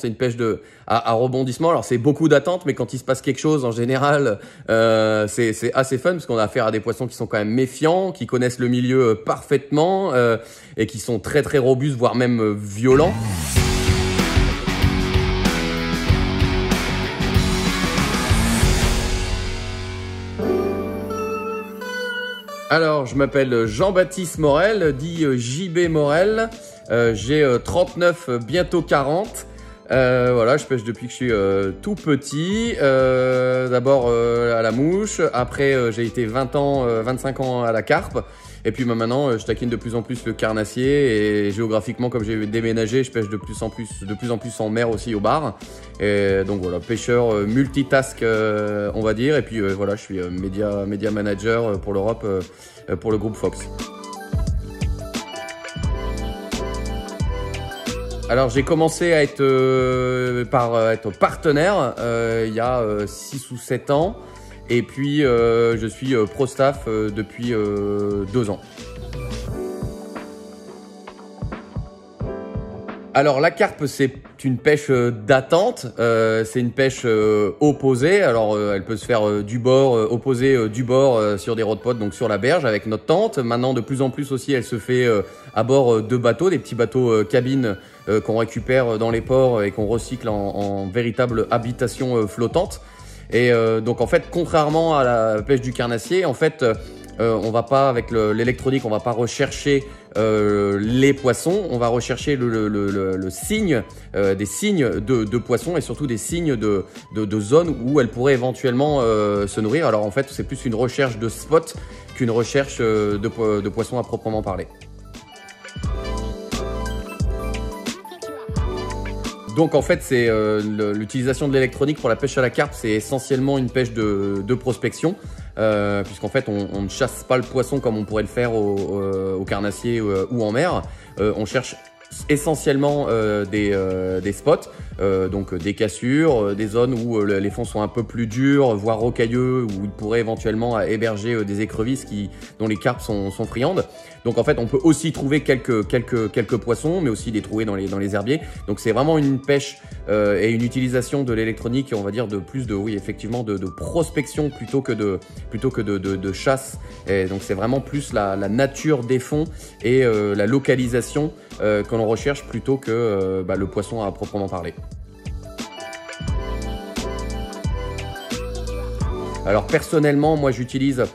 c'est une pêche à rebondissement. Alors c'est beaucoup d'attente, mais quand il se passe quelque chose, en général, c'est assez fun parce qu'on a affaire à des poissons qui sont quand même méfiants, qui connaissent le milieu parfaitement et qui sont très très robustes, voire même violents. Alors, je m'appelle Jean-Baptiste Morel, dit JB Morel. J'ai 39, bientôt 40. Voilà, je pêche depuis que je suis tout petit. D'abord à la mouche, après j'ai été 25 ans à la carpe. Et puis maintenant, je taquine de plus en plus le carnassier et géographiquement, comme j'ai déménagé, je pêche de plus en plus en mer aussi au bar. Et donc voilà, pêcheur multitask, on va dire. Et puis voilà, je suis média manager pour l'Europe, pour le groupe Fox. Alors j'ai commencé à être partenaire il y a 6 ou 7 ans. Et puis, je suis pro staff depuis 2 ans. Alors, la carpe, c'est une pêche d'attente. C'est une pêche opposée. Alors, elle peut se faire du bord, opposée du bord sur des rodpods, donc sur la berge avec notre tente. Maintenant, de plus en plus aussi, elle se fait à bord de bateaux, des petits bateaux cabines qu'on récupère dans les ports et qu'on recycle en véritable habitation flottante. Et donc en fait, contrairement à la pêche du carnassier, en fait, on va pas avec l'électronique, on va pas rechercher les poissons, on va rechercher le signe, des signes de poissons et surtout des signes de zones où elles pourraient éventuellement se nourrir. Alors en fait, c'est plus une recherche de spot qu'une recherche de poissons à proprement parler. Donc en fait, c'est l'utilisation de l'électronique pour la pêche à la carpe, c'est essentiellement une pêche de prospection, puisqu'en fait on ne chasse pas le poisson comme on pourrait le faire au carnassier ou en mer. On cherche essentiellement des spots, donc des cassures, des zones où les fonds sont un peu plus durs, voire rocailleux, où il pourrait éventuellement héberger des écrevisses dont les carpes sont friandes. Donc en fait, on peut aussi trouver quelques poissons, mais aussi les trouver dans les herbiers. Donc c'est vraiment une pêche et une utilisation de l'électronique, on va dire oui, effectivement, de prospection plutôt que de chasse. Et donc c'est vraiment plus la nature des fonds et la localisation que l'on recherche plutôt que le poisson à proprement parler. Alors personnellement, moi j'utilise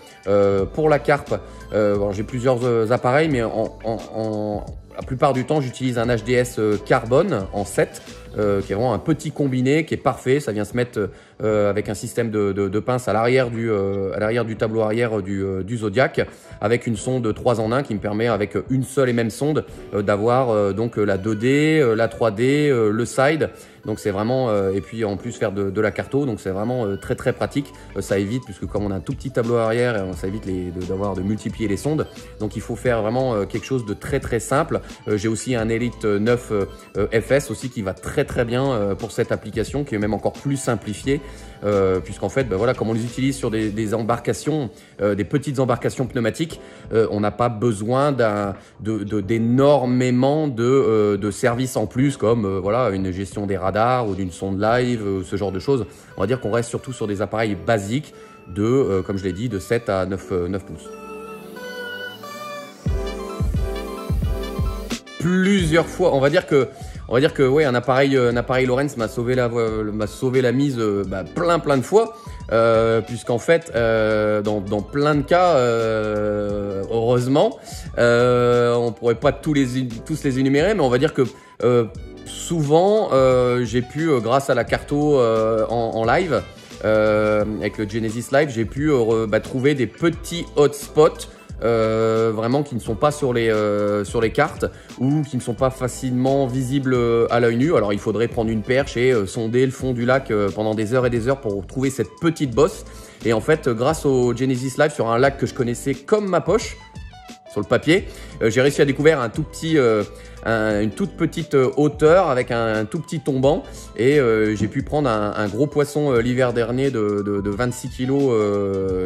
pour la carpe, j'ai plusieurs appareils, mais la plupart du temps j'utilise un HDS carbone en 7, qui est vraiment un petit combiné qui est parfait. Ça vient se mettre avec un système de pince à l'arrière du tableau arrière du Zodiac, avec une sonde 3 en 1 qui me permet avec une seule et même sonde d'avoir donc la 2D, la 3D, le side. Donc c'est vraiment, et puis en plus faire de la carto, donc c'est vraiment très très pratique. Ça évite, puisque comme on a un tout petit tableau arrière, ça évite de multiplier les sondes. Donc il faut faire vraiment quelque chose de très très simple. J'ai aussi un Elite 9 FS aussi qui va très très bien pour cette application, qui est même encore plus simplifiée. Puisqu'en fait, voilà, comme on les utilise sur des embarcations, des petites embarcations pneumatiques, on n'a pas besoin d'énormément de services en plus, comme voilà, une gestion des radars ou d'une sonde live, ce genre de choses. On va dire qu'on reste surtout sur des appareils basiques comme je l'ai dit, de 7 à 9 pouces. Plusieurs fois, on va dire que ouais, un appareil Lowrance m'a sauvé la mise plein de fois, puisqu'en fait dans plein de cas, heureusement, on pourrait pas tous les énumérer, mais on va dire que souvent j'ai pu, grâce à la carto en live, avec le Genesis Live, j'ai pu trouver des petits hotspots vraiment qui ne sont pas sur les cartes ou qui ne sont pas facilement visibles à l'œil nu. Alors il faudrait prendre une perche et sonder le fond du lac pendant des heures et des heures pour trouver cette petite bosse. Et en fait, grâce au Genesis Live, sur un lac que je connaissais comme ma poche, sur le papier, j'ai réussi à découvrir un tout petit une toute petite hauteur avec un tout petit tombant. Et j'ai pu prendre un gros poisson l'hiver dernier de 26 kilos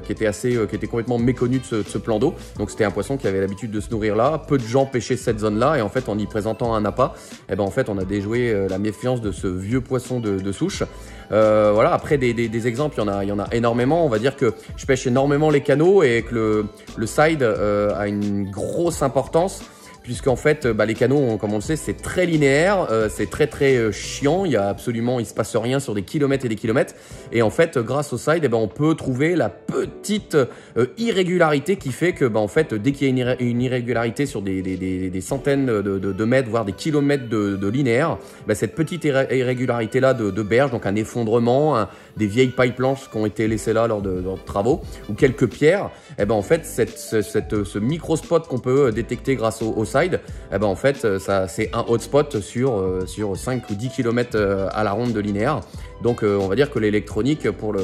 qui était complètement méconnu de ce plan d'eau. Donc c'était un poisson qui avait l'habitude de se nourrir là. Peu de gens pêchaient cette zone-là et en fait en y présentant un appât, eh ben en fait on a déjoué la méfiance de ce vieux poisson de souche. Voilà, après des exemples, il y en a énormément. On va dire que je pêche énormément les canaux et que le side a une grosse importance. Puisqu'en fait, les canaux, comme on le sait, c'est très linéaire, c'est très chiant, il se passe rien sur des kilomètres et des kilomètres. Et en fait, grâce au side, on peut trouver la petite irrégularité qui fait que, en fait, dès qu'il y a une irrégularité sur des centaines de mètres, voire des kilomètres de linéaire, cette petite irrégularité-là de berge, donc un effondrement, des vieilles pailles planches qui ont été laissées là lors de travaux, ou quelques pierres, en fait, ce micro-spot qu'on peut détecter grâce au side, en fait, ça c'est un hotspot sur 5 ou 10 km à la ronde de linéaire. Donc on va dire que l'électronique pour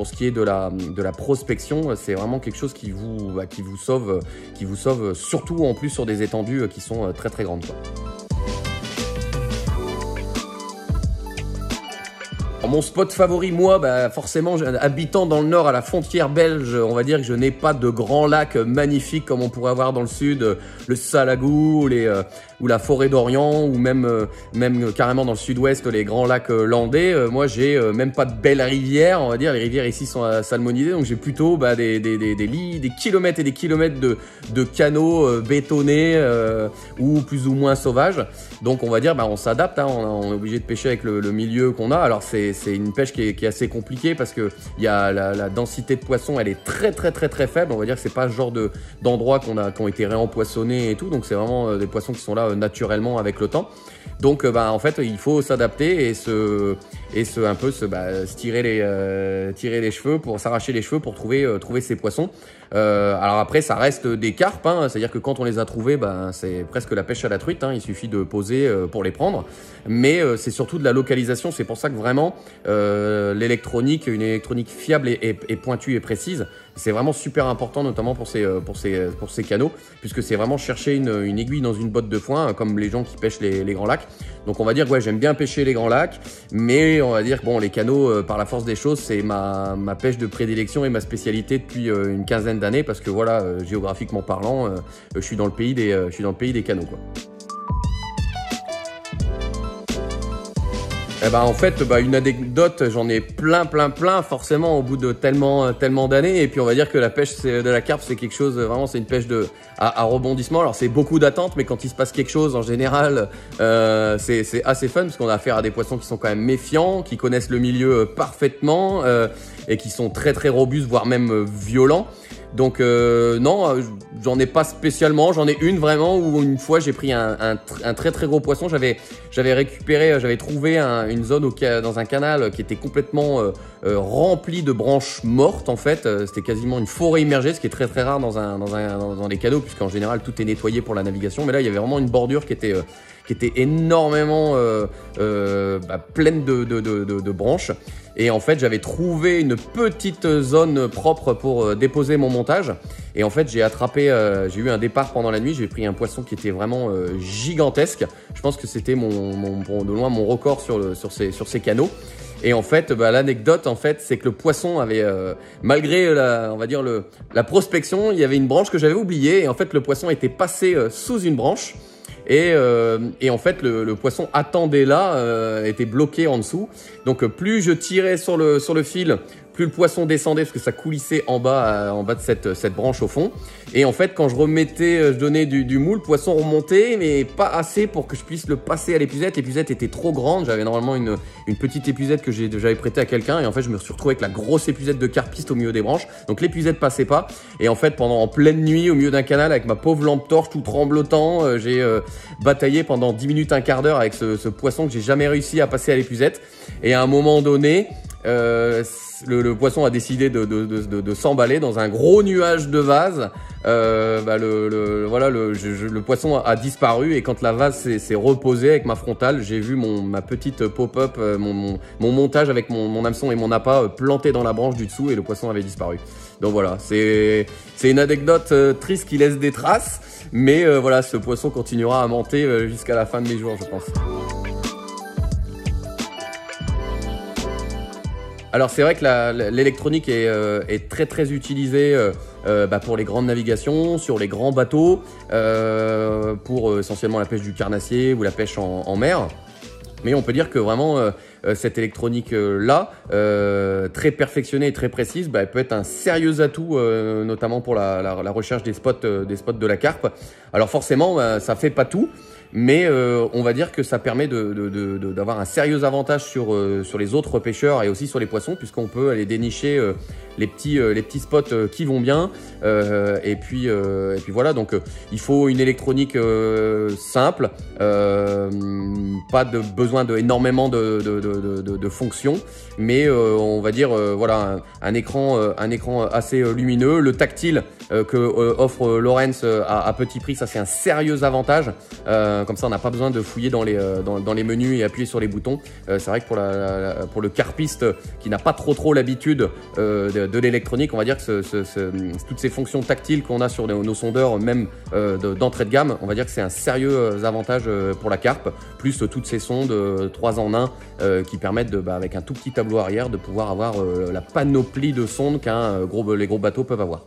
ce qui est de la prospection, c'est vraiment quelque chose qui vous sauve surtout en plus sur des étendues qui sont très grandes, quoi. Mon spot favori, moi, forcément, habitant dans le nord à la frontière belge, on va dire que je n'ai pas de grands lacs magnifiques comme on pourrait avoir dans le sud, le Salagou ou la forêt d'Orient, ou même carrément dans le sud-ouest, les grands lacs landais. Moi, j'ai même pas de belles rivières, on va dire. Les rivières ici sont salmonisées, donc j'ai plutôt des kilomètres et des kilomètres de canaux bétonnés ou plus ou moins sauvages. Donc on va dire, on s'adapte, hein, on est obligé de pêcher avec le milieu qu'on a. Alors c'est une pêche qui est assez compliquée parce que la densité de poissons, elle est très faible. On va dire que c'est pas ce genre d'endroits qui ont été réempoissonnés et tout. Donc c'est vraiment des poissons qui sont là naturellement avec le temps. Donc en fait il faut s'adapter et se tirer les cheveux pour s'arracher les cheveux pour trouver ces poissons. Alors après ça reste des carpes, hein, c'est-à-dire que quand on les a trouvés, c'est presque la pêche à la truite, hein, il suffit de poser pour les prendre. Mais c'est surtout de la localisation, c'est pour ça que vraiment l'électronique, une électronique fiable et pointue et précise, c'est vraiment super important, notamment pour ces canaux, puisque c'est vraiment chercher une aiguille dans une botte de foin, comme les gens qui pêchent les grands lacs. Donc on va dire que j'aime bien pêcher les grands lacs, mais on va dire que les canaux, par la force des choses, c'est ma pêche de prédilection et ma spécialité depuis une quinzaine d'années, parce que voilà, géographiquement parlant, je suis dans le pays des canaux, quoi. En fait, une anecdote, j'en ai plein, forcément, au bout de tellement d'années. Et puis, on va dire que la pêche de la carpe, c'est quelque chose, vraiment, c'est une pêche à rebondissement. Alors, c'est beaucoup d'attentes, mais quand il se passe quelque chose, en général, c'est assez fun, parce qu'on a affaire à des poissons qui sont quand même méfiants, qui connaissent le milieu parfaitement, et qui sont très robustes, voire même violents. Donc non, j'en ai pas spécialement, j'en ai une vraiment où une fois j'ai pris un très gros poisson. J'avais trouvé une zone dans un canal qui était complètement rempli de branches mortes en fait. C'était quasiment une forêt immergée, ce qui est très rare dans les canaux, puisqu'en général tout est nettoyé pour la navigation. Mais là il y avait vraiment une bordure qui était énormément pleine de branches. Et en fait, j'avais trouvé une petite zone propre pour déposer mon montage. Et en fait, j'ai eu un départ pendant la nuit. J'ai pris un poisson qui était vraiment gigantesque. Je pense que c'était de loin mon record sur ces canaux. Et en fait, l'anecdote, en fait, c'est que le poisson avait, malgré la prospection, il y avait une branche que j'avais oubliée. Et en fait, le poisson était passé sous une branche. Et en fait, le poisson attendait là, était bloqué en dessous. Donc, plus je tirais sur le fil, plus le poisson descendait parce que ça coulissait en bas de cette branche au fond. Et en fait, quand je donnais du mou, le poisson remontait, mais pas assez pour que je puisse le passer à l'épuisette. L'épuisette était trop grande. J'avais normalement une petite épuisette que j'avais prêtée à quelqu'un. Et en fait, je me suis retrouvé avec la grosse épuisette de carpiste au milieu des branches. Donc, l'épuisette passait pas. Et en fait, en pleine nuit, au milieu d'un canal, avec ma pauvre lampe torche tout tremblotant, j'ai bataillé pendant 10 minutes, un quart d'heure avec ce poisson que j'ai jamais réussi à passer à l'épuisette. Et à un moment donné, le poisson a décidé de s'emballer dans un gros nuage de vase. Le poisson a disparu et quand la vase s'est reposée avec ma frontale, j'ai vu ma petite pop-up, mon montage avec mon hameçon et mon appât planté dans la branche du dessous et le poisson avait disparu. Donc voilà, c'est une anecdote triste qui laisse des traces, mais voilà, ce poisson continuera à monter jusqu'à la fin de mes jours, je pense. Alors c'est vrai que l'électronique est très utilisée pour les grandes navigations, sur les grands bateaux, pour essentiellement la pêche du carnassier ou la pêche en mer. Mais on peut dire que vraiment cette électronique-là, très perfectionnée et très précise, elle peut être un sérieux atout, notamment pour la recherche des spots de la carpe. Alors forcément, ça fait pas tout. Mais on va dire que ça permet d'avoir un sérieux avantage sur les autres pêcheurs et aussi sur les poissons, puisqu'on peut aller dénicher les petits spots qui vont bien. Et puis voilà, donc il faut une électronique simple, pas besoin énormément de fonctions, mais on va dire voilà un écran assez lumineux, le tactile que offre Lowrance à petit prix, ça c'est un sérieux avantage. Comme ça on n'a pas besoin de fouiller dans les menus et appuyer sur les boutons. C'est vrai que pour le carpiste qui n'a pas trop l'habitude de l'électronique, on va dire que toutes ces fonctions tactiles qu'on a sur nos sondeurs, même d'entrée de gamme, on va dire que c'est un sérieux avantage pour la carpe, plus toutes ces sondes 3 en 1 qui permettent avec un tout petit tableau arrière de pouvoir avoir la panoplie de sondes les gros bateaux peuvent avoir.